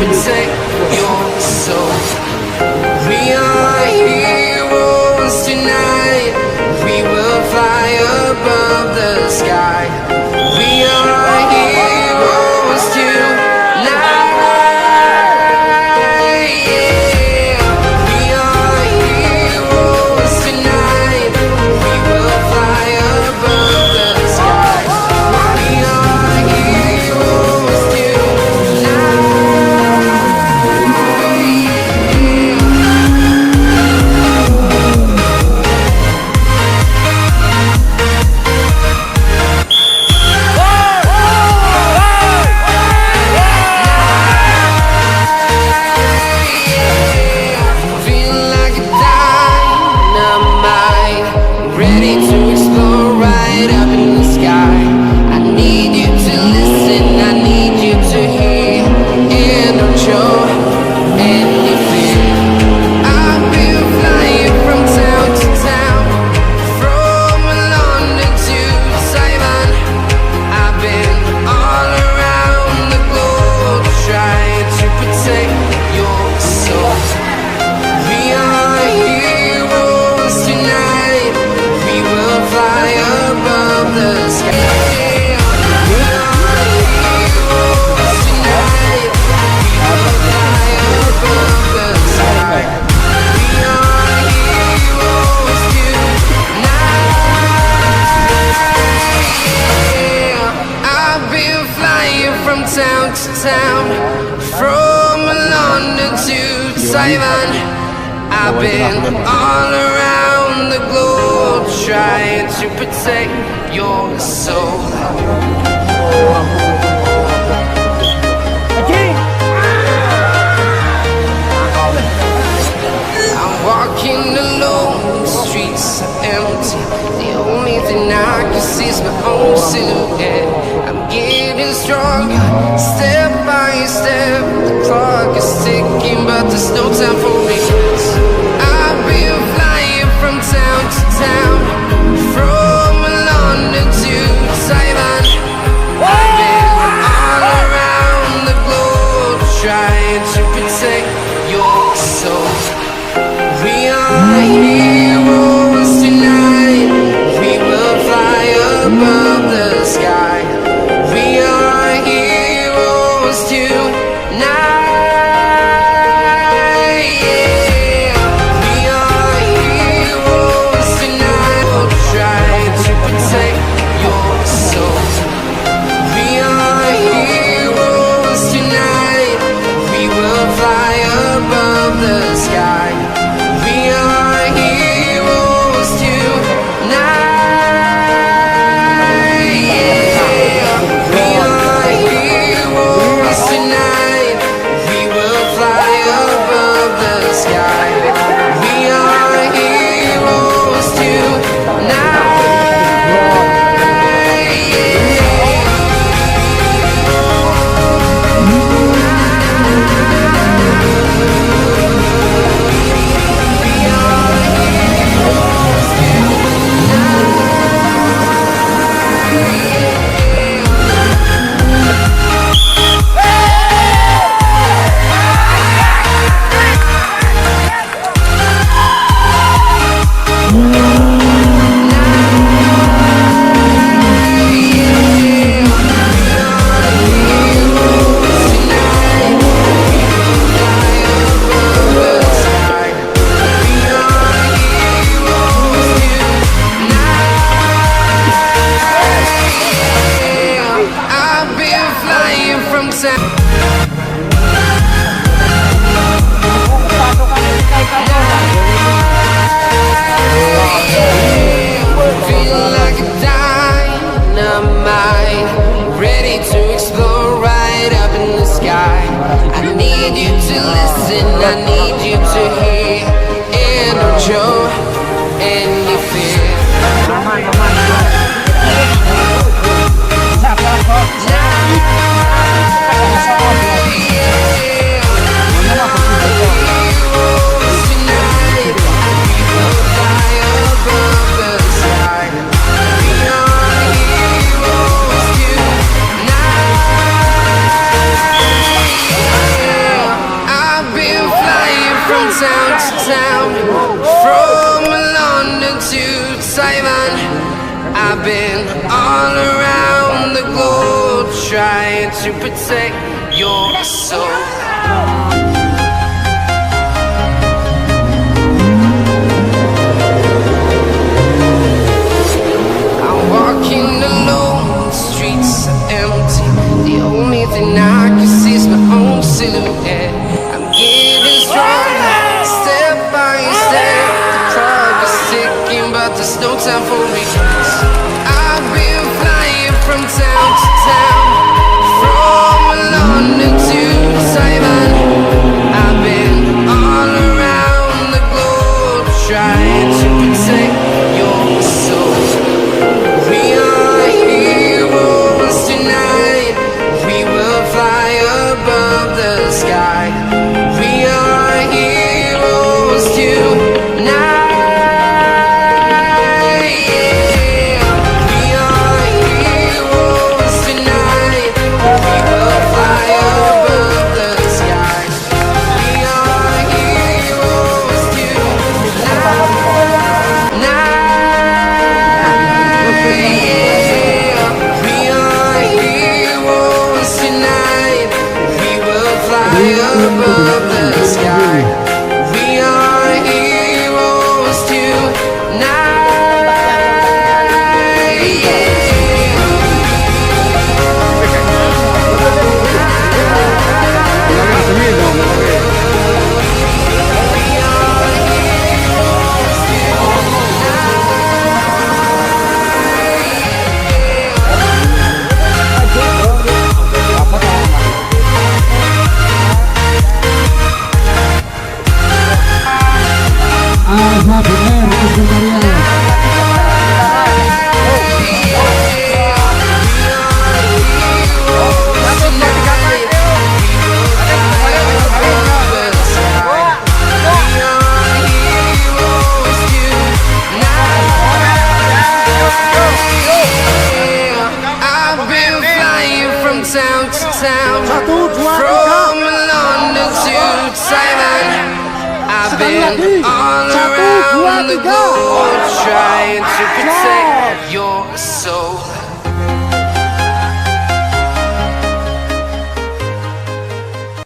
protect your soul. We are heroes tonight. We will fly above the sky. We are heroes tonight. Yeah. We are heroes tonight. We will fly above the sky. We are heroes tonight. Feel like a dynamite, ready to explore right up in the sky. I need you to listen, I need you to hear, and don't show any fear. I've been flying from town to town, from London to Taiwan. I've been all around the globe trying to protect your soul. We are heroes tonight. We will fly above the sky. We are heroes tonight. We will fly above the sky. We are heroes tonight. I've been flying from town to town, from London to Taiwan. I've been all around the globe trying to protect your soul. I'm walking alone, the streets are empty. The only thing I can see is my own silhouette. I'm getting stronger, step by step. The clock is ticking, but there's no time for regrets. I've been flying from town to town, from London to Taiwan. I've been all around the globe trying to protect your soul. We are heroes tonight. We will fly above the sky. We are heroes tonight. Yeah. We are heroes tonight. We'll try to protect your soul. We are heroes tonight. We will fly above the sky. We are heroes tonight. Yeah. We are heroes tonight. We will fly above the sky. We are heroes tonight. I've been flying from town. Feel like a dynamite, ready to explore right up in the sky. I need you to listen, I need you to hear, and don't show any fear. Taiwan. I've been all around the globe trying to protect your soul. Walking alone, the streets are empty. The only thing I can see is my own silhouette. I'm getting stronger, step by step. The clock is ticking, but there's no time for me. I've been flying from town to town, from London to Taiwan. I've been all around the globe trying to protect your soul. We are heroes tonight. We will fly above the sky. We are heroes tonight. Yeah. We are heroes tonight. We will fly above the sky. We are heroes tonight. Above the sky, we are heroes tonight. Town to town, from London to Taiwan. I've been all around the globe trying to protect your soul.